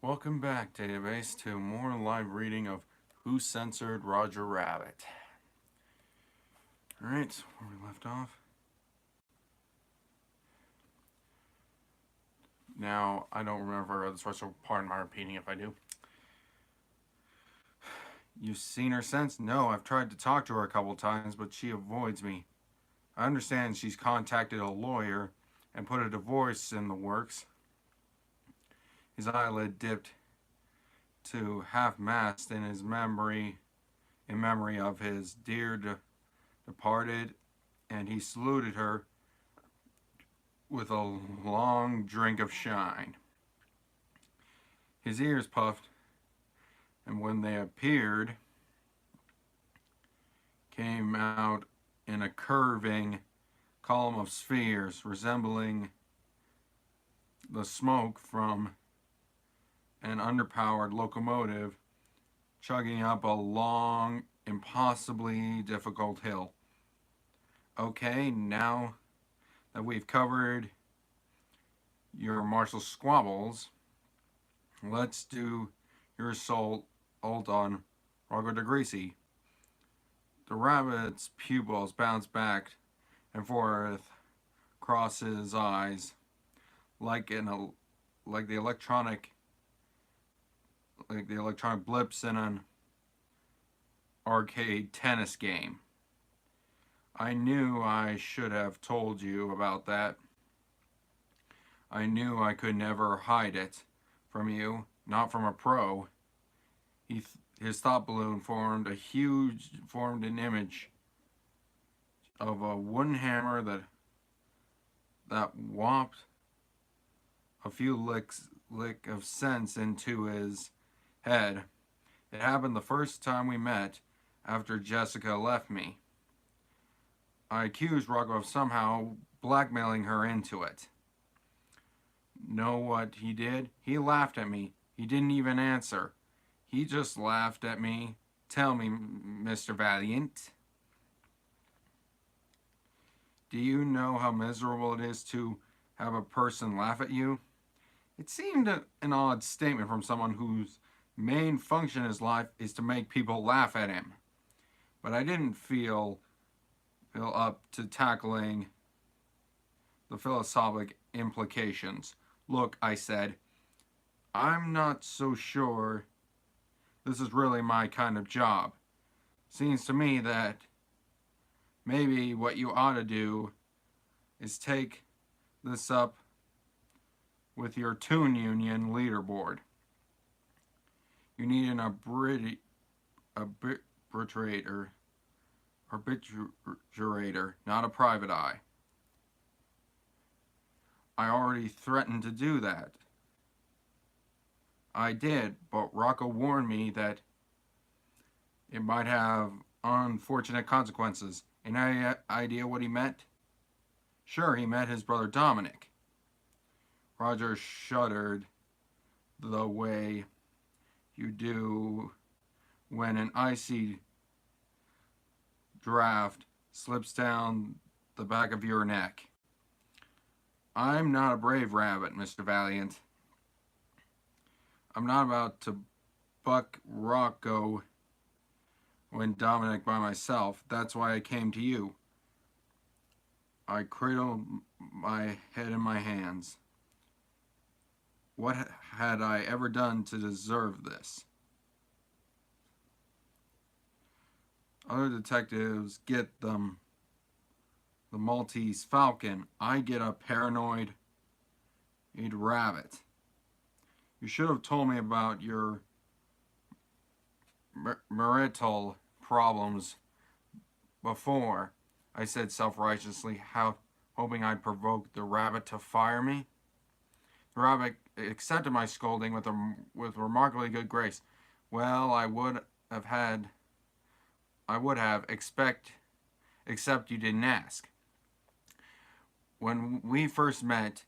Welcome back, database, to more live reading of Who Censored Rodger Rabbit. Alright, where we left off. Now, I don't remember the source, so pardon my repeating if I do. You've seen her since? No, I've tried to talk to her a couple times, but she avoids me. I understand she's contacted a lawyer and put a divorce in the works. His eyelid dipped to half-mast in memory of his dear departed, and he saluted her with a long drink of shine. His ears puffed, and when they appeared, came out in a curving column of spheres resembling the smoke from an underpowered locomotive chugging up a long, impossibly difficult hill. Okay, now that we've covered your martial squabbles, let's do your assault on Rodger de Greasy. The rabbit's pupils bounced back and forth across his eyes like the electronic blips in an arcade tennis game. I knew I should have told you about that. I knew I could never hide it from you, not from a pro. His thought balloon formed an image of a wooden hammer that whopped a few lick of sense into his head. It happened the first time we met after Jessica left me. I accused Rodger of somehow blackmailing her into it. Know what he did? He laughed at me. He didn't even answer. He just laughed at me. Tell me, Mr. Valiant. Do you know how miserable it is to have a person laugh at you? It seemed an odd statement from someone whose main function in his life is to make people laugh at him. But I didn't feel up to tackling the philosophic implications. Look, I said, I'm not so sure this is really my kind of job. Seems to me that maybe what you ought to do is take this up with your Toon Union leaderboard. You need an arbiturator, not a private eye. I already threatened to do that. I did, but Rocco warned me that it might have unfortunate consequences. Any idea what he meant? Sure, he meant his brother Dominic. Rodger shuddered the way you do when an icy draft slips down the back of your neck. I'm not a brave rabbit, Mr. Valiant. I'm not about to buck Rocco when Dominic by myself. That's why I came to you. I cradled my head in my hands. What had I ever done to deserve this? Other detectives get the Maltese Falcon. I get a paranoid rabbit. You should have told me about your marital problems before, I said self-righteously, hoping I'd provoke the rabbit to fire me. The rabbit accepted my scolding with remarkably good grace. Well, I would have, except you didn't ask. When we first met,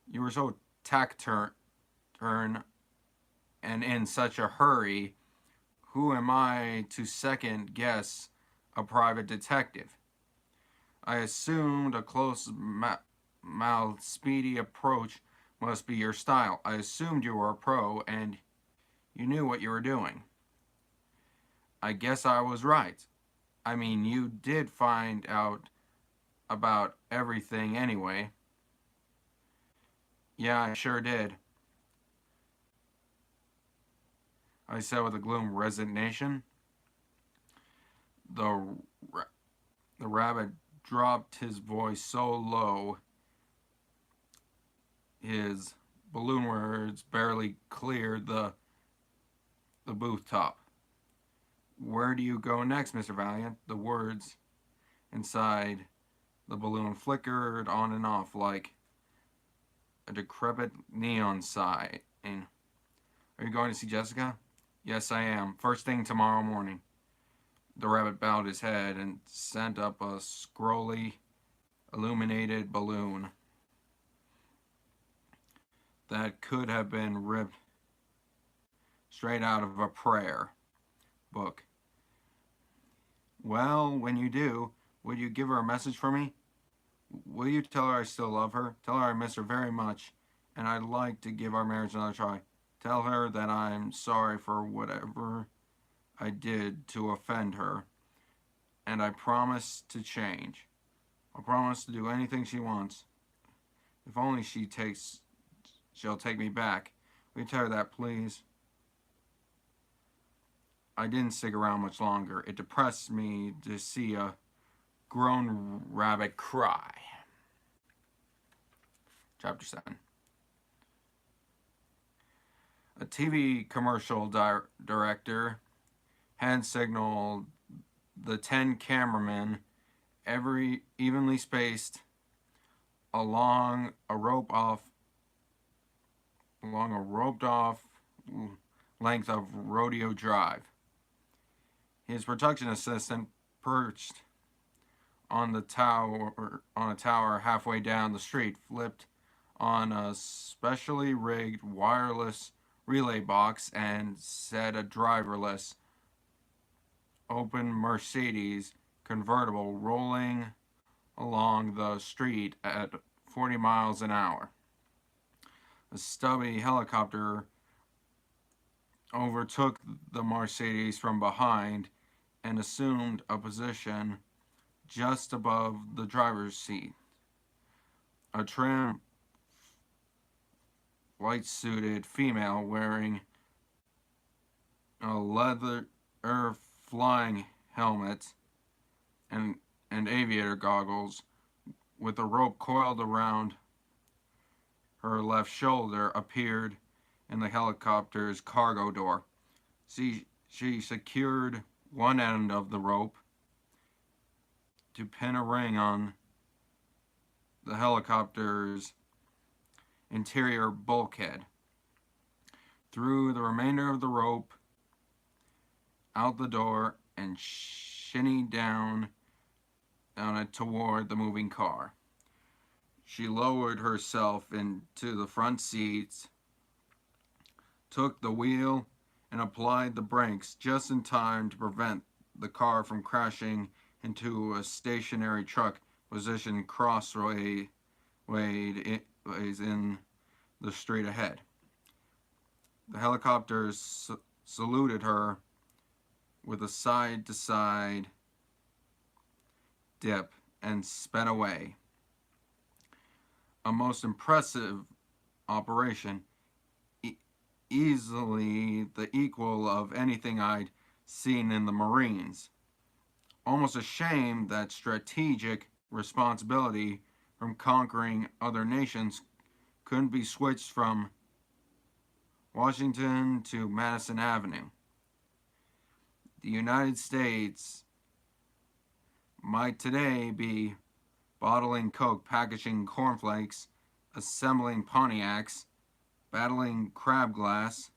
you were so taciturn and in such a hurry. Who am I to second guess a private detective? I assumed a close-mouthed, speedy approach Must be your style. I assumed you were a pro and you knew what you were doing. I guess I was right. I mean, you did find out about everything anyway. Yeah, I sure did, I said with a gloom resignation. The, the rabbit dropped his voice so low his balloon words barely cleared the booth top. Where do you go next, Mr. Valiant? The words inside the balloon flickered on and off like a decrepit neon sign. Are you going to see Jessica? Yes, I am. First thing tomorrow morning. The rabbit bowed his head and sent up a scrolly, illuminated balloon that could have been ripped straight out of a prayer book. Well, when you do, would you give her a message for me? Will you tell her I still love her? Tell her I miss her very much, and I'd like to give our marriage another try. Tell her that I'm sorry for whatever I did to offend her, and I promise to change. I promise to do anything she wants. If only she'll take me back. Will you tell her that, please? I didn't stick around much longer. It depressed me to see a grown rabbit cry. Chapter 7. A TV commercial director had signaled the 10 cameramen, every evenly spaced, along a roped off length of Rodeo Drive. His production assistant perched on a tower halfway down the street, flipped on a specially rigged wireless relay box, and set a driverless open Mercedes convertible rolling along the street at 40 miles an hour. A stubby helicopter overtook the Mercedes from behind and assumed a position just above the driver's seat. A trim, white-suited female wearing a leather flying helmet and aviator goggles with a rope coiled around her left shoulder appeared in the helicopter's cargo door. She secured one end of the rope to pin a ring on the helicopter's interior bulkhead. Threw the remainder of the rope out the door and shinnied down it toward the moving car. She lowered herself into the front seats, took the wheel, and applied the brakes just in time to prevent the car from crashing into a stationary truck positioned crossways in the street ahead. The helicopter saluted her with a side-to-side dip and sped away. A most impressive operation, easily the equal of anything I'd seen in the Marines. Almost a shame that strategic responsibility from conquering other nations couldn't be switched from Washington to Madison Avenue. The United States might today be bottling Coke, packaging cornflakes, assembling Pontiacs, battling crab glass,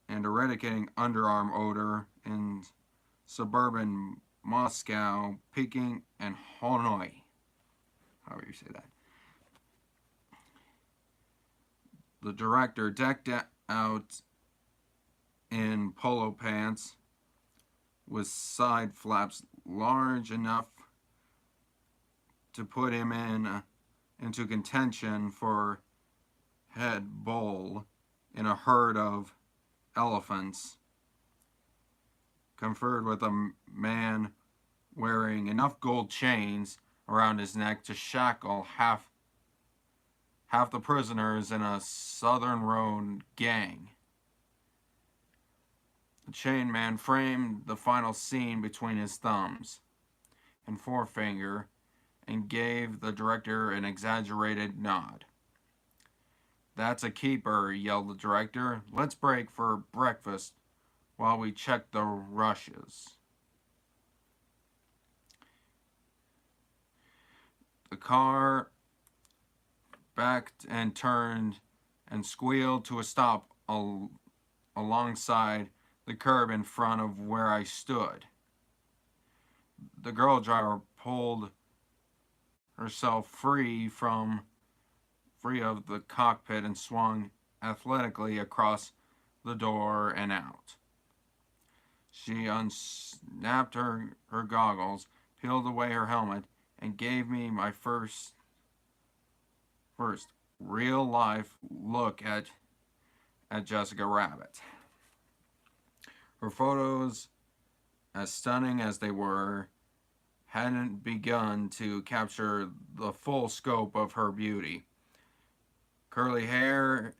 and eradicating underarm odor in suburban Moscow, Peking, and Hanoi. However you say that. The director, decked out in polo pants with side flaps large enough to put him in into contention for head bowl in a herd of elephants, conferred with a man wearing enough gold chains around his neck to shackle half the prisoners in a Southern Road gang. The chain man framed the final scene between his thumbs and forefinger and gave the director an exaggerated nod. "That's a keeper," yelled the director. "Let's break for breakfast while we check the rushes." The car backed and turned and squealed to a stop alongside the curb in front of where I stood. The girl driver pulled herself free of the cockpit and swung athletically across the door and out. She unsnapped her goggles, peeled away her helmet, and gave me my first real life look at Jessica Rabbit. Her photos, as stunning as they were, hadn't begun to capture the full scope of her beauty. Curly hair,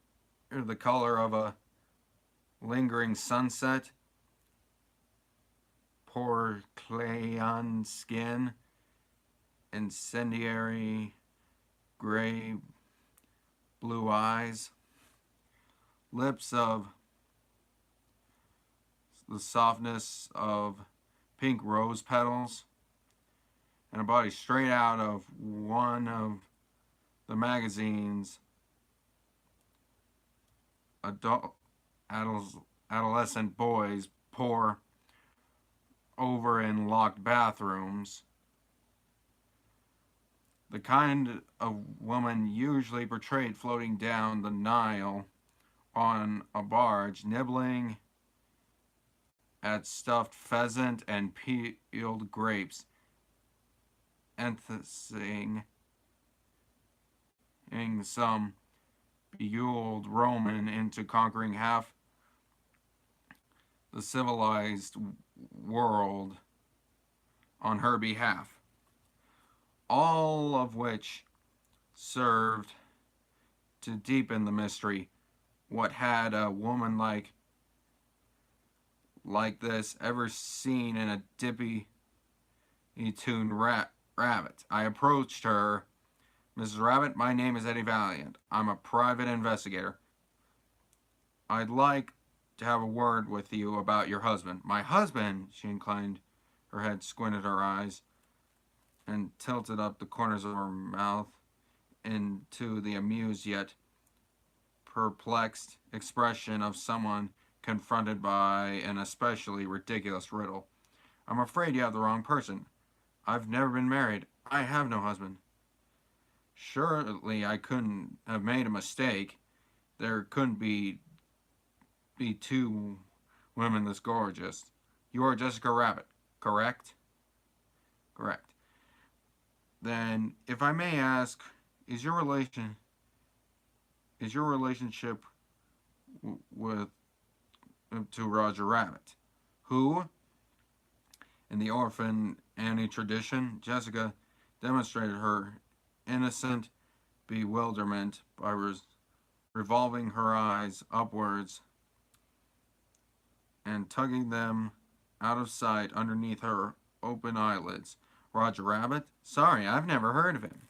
the color of a lingering sunset, porcelain skin, incendiary gray blue eyes, lips of the softness of pink rose petals, and a body straight out of one of the magazines adolescent boys pore over in locked bathrooms. The kind of woman usually portrayed floating down the Nile on a barge, nibbling at stuffed pheasant and peeled grapes, emphasizing some beguiled Roman into conquering half the civilized world on her behalf. All of which served to deepen the mystery. What had a woman like this ever seen in a dippy-tuned rabbit? I approached her. "Mrs. Rabbit, my name is Eddie Valiant. I'm a private investigator. I'd like to have a word with you about your husband." "My husband?" She inclined her head, squinted her eyes, and tilted up the corners of her mouth into the amused yet perplexed expression of someone confronted by an especially ridiculous riddle. "I'm afraid you have the wrong person. I've never been married. I have no husband." "Surely I couldn't have made a mistake. There couldn't be two women this gorgeous. You are Jessica Rabbit, correct?" "Correct." "Then, if I may ask, is your relationship with to Rodger Rabbit?" "Who?" In the orphan Annie tradition, Jessica demonstrated her innocent bewilderment by revolving her eyes upwards and tugging them out of sight underneath her open eyelids. "Rodger Rabbit? Sorry, I've never heard of him."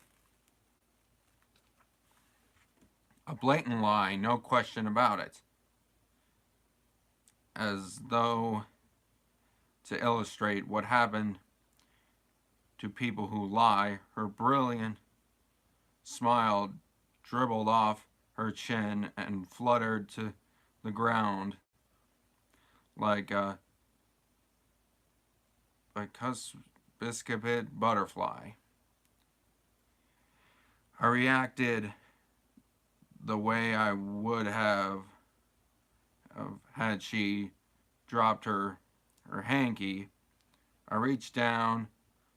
A blatant lie, no question about it. As though to illustrate what happened to people who lie, her brilliant smile dribbled off her chin and fluttered to the ground like a cuspid butterfly. I reacted the way I would have had she dropped her hanky. I reached down,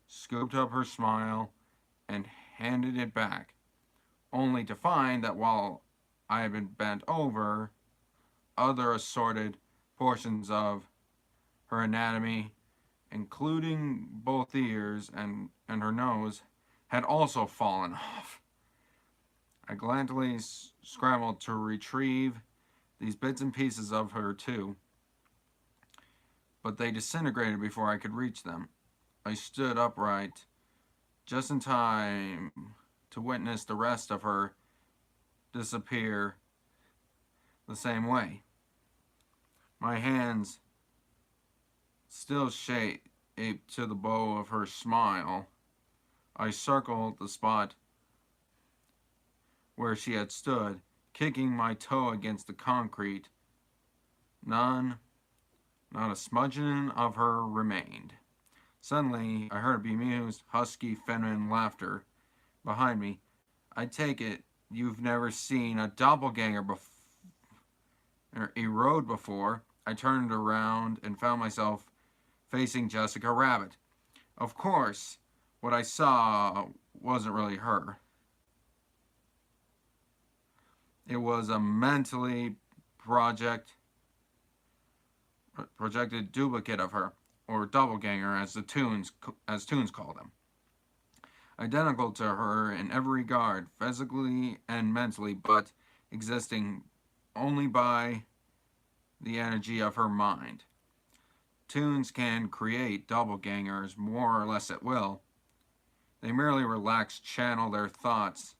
scooped up her smile, and handed it back. only to find that while I had been bent over, other assorted portions of her anatomy, including both ears and her nose, had also fallen off. I gladly scrambled to retrieve these bits and pieces of her too, but they disintegrated before I could reach them. I stood upright just in time to witness the rest of her disappear the same way. My hands, still shaped to the bow of her smile, I circled the spot where she had stood, kicking my toe against the concrete. Not a smudging of her remained. Suddenly, I heard bemused, husky, feminine laughter behind me. I take it you've never seen a doppelganger erode before. I turned around and found myself facing Jessica Rabbit. Of course, what I saw wasn't really her. It was a mentally projected duplicate of her, or doppelganger as Toons call them. Identical to her in every regard, physically and mentally, but existing only by the energy of her mind. Toons can create doppelgangers more or less at will. They merely channel their thoughts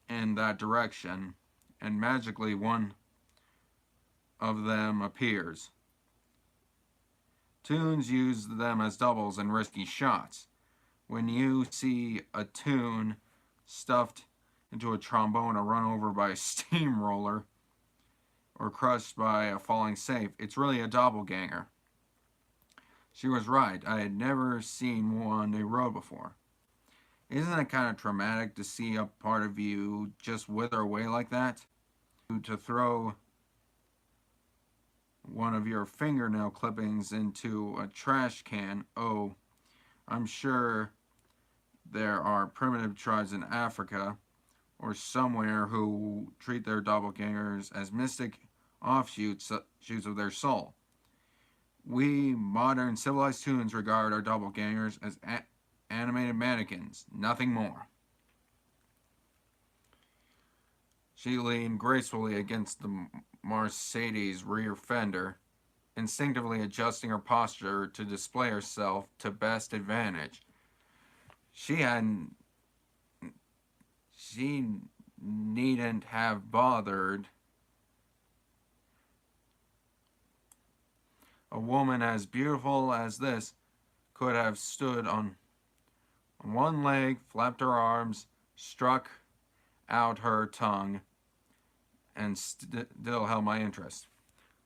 in that direction, and magically one of them appears. Toons use them as doubles in risky shots. When you see a Toon stuffed into a trombone or run over by a steamroller or crushed by a falling safe, it's really a doppelganger. She was right. I had never seen one erode before. Isn't that kind of traumatic to see a part of you just wither away like that? To throw one of your fingernail clippings into a trash can. Oh, I'm sure there are primitive tribes in Africa or somewhere who treat their doppelgangers as mystic offshoots of their soul. We modern civilized Toons regard our doppelgangers as animated mannequins, nothing more. She leaned gracefully against the Mercedes' rear fender, instinctively adjusting her posture to display herself to best advantage. She needn't have bothered. A woman as beautiful as this could have stood on one leg, flapped her arms, struck out her tongue, and still held my interest.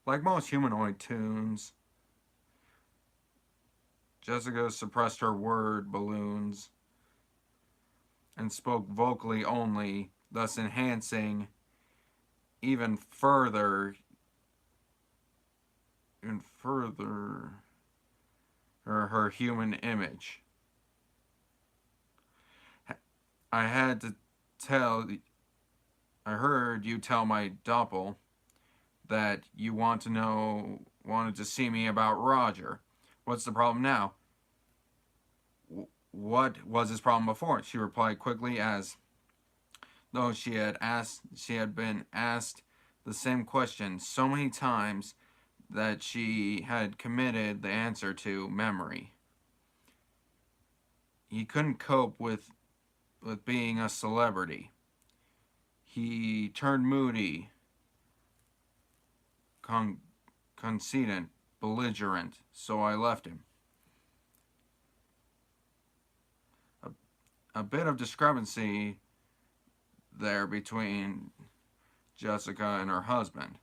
Like most humanoid Toons, Jessica suppressed her word balloons and spoke vocally only, thus enhancing even further her human image. I heard you tell my doppel that you wanted to see me about Rodger. What's the problem now? What was his problem before? She replied quickly, as though she had been asked the same question so many times that she had committed the answer to memory. He couldn't cope with being a celebrity. He turned moody, conceited, belligerent, so I left him. A bit of discrepancy there between Jessica and her husband.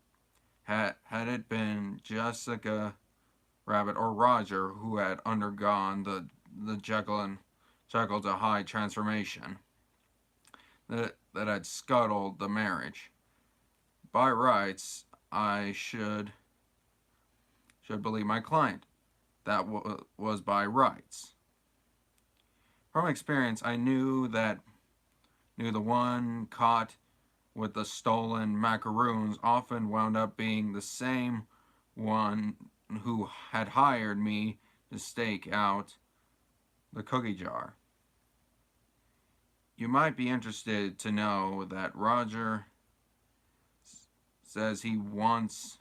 Had it been Jessica Rabbit or Rodger who had undergone the Jekyll to Hyde transformation that had scuttled the marriage, by rights I should believe my client. That was by rights. From experience, I knew knew the one caught with the stolen macaroons often wound up being the same one who had hired me to stake out the cookie jar. You might be interested to know that Rodger says he wants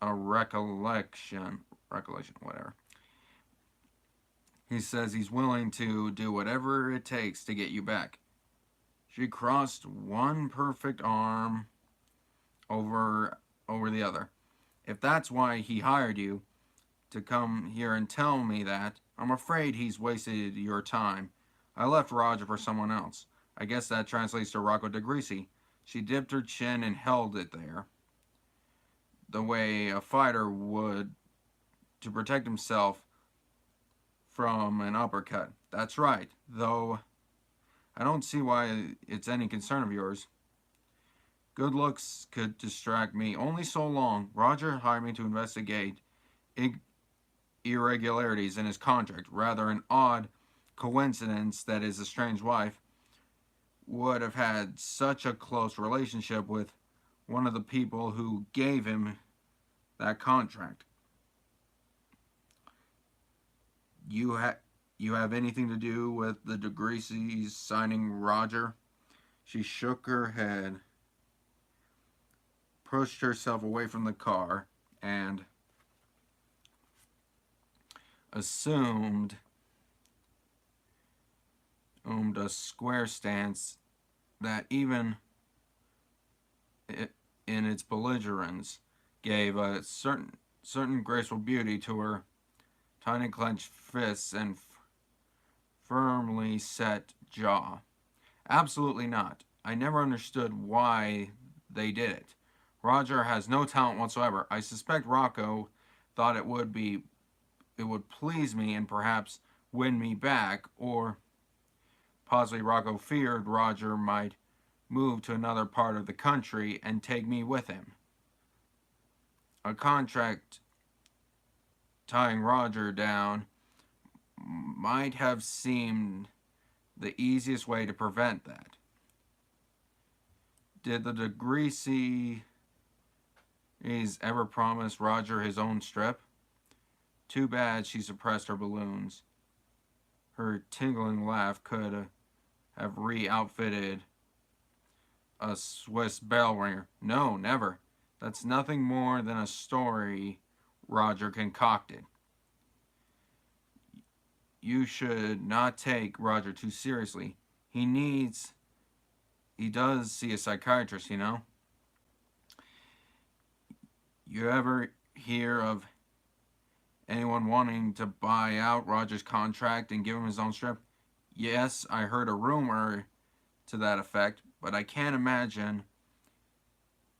a recollection, whatever. He says he's willing to do whatever it takes to get you back. She crossed one perfect arm over the other. If that's why he hired you to come here and tell me that, I'm afraid he's wasted your time. I left Rodger for someone else. I guess that translates to Rocco DeGreasy. She dipped her chin and held it there, the way a fighter would to protect himself from an uppercut. That's right, though I don't see why it's any concern of yours. Good looks could distract me only so long. Rodger hired me to investigate irregularities in his contract. Rather an odd coincidence that his estranged wife would have had such a close relationship with one of the people who gave him that contract. You have anything to do with the DeGreasys signing Rodger? She shook her head, pushed herself away from the car, and assumed a square stance that even in its belligerence gave a certain graceful beauty to her tiny clenched fists and firmly set jaw. Absolutely not. I never understood why they did it. Rodger has no talent whatsoever. I suspect Rocco thought it would please me and perhaps win me back, or possibly Rocco feared Rodger might move to another part of the country and take me with him. A contract tying Rodger down might have seemed the easiest way to prevent that. Did the DeGreasys ever promise Rodger his own strip? Too bad she suppressed her balloons. Her tingling laugh could have re-outfitted a Swiss bell ringer. No, never. That's nothing more than a story Rodger concocted. You should not take Rodger too seriously. He does see a psychiatrist, you know. You ever hear of anyone wanting to buy out Rodger's contract and give him his own strip? Yes, I heard a rumor to that effect, but I can't imagine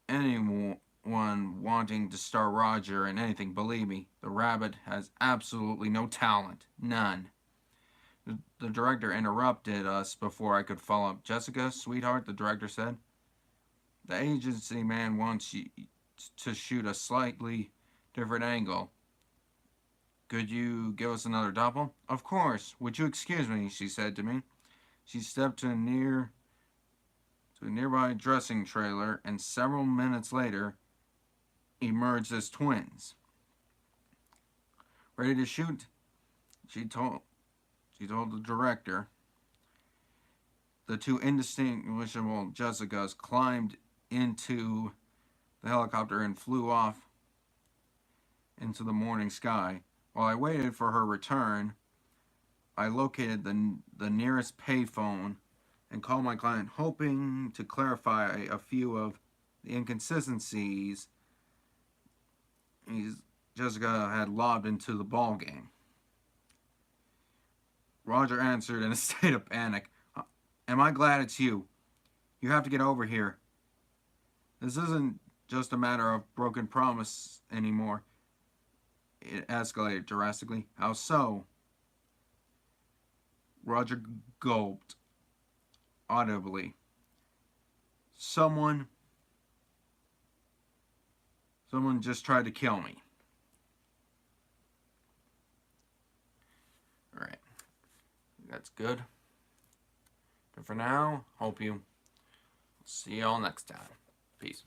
anyone wanting to star Rodger in anything. Believe me, the rabbit has absolutely no talent. None. The director interrupted us before I could follow up. Jessica, sweetheart, the director said, the agency man wants you to shoot a slightly different angle. Could you give us another doppel? Of course. Would you excuse me, she said to me. She stepped to a nearby dressing trailer and several minutes later emerged as twins. Ready to shoot? She told the director. The two indistinguishable Jessicas climbed into the helicopter and flew off into the morning sky. While I waited for her return, I located the nearest payphone and called my client, hoping to clarify a few of the inconsistencies Jessica had lobbed into the ball game. Rodger answered in a state of panic. Am I glad it's you? You have to get over here. This isn't just a matter of broken promise anymore. It escalated drastically. How so? Rodger gulped audibly. Someone just tried to kill me. Alright. That's good. But for now, hope you see y'all next time. Peace.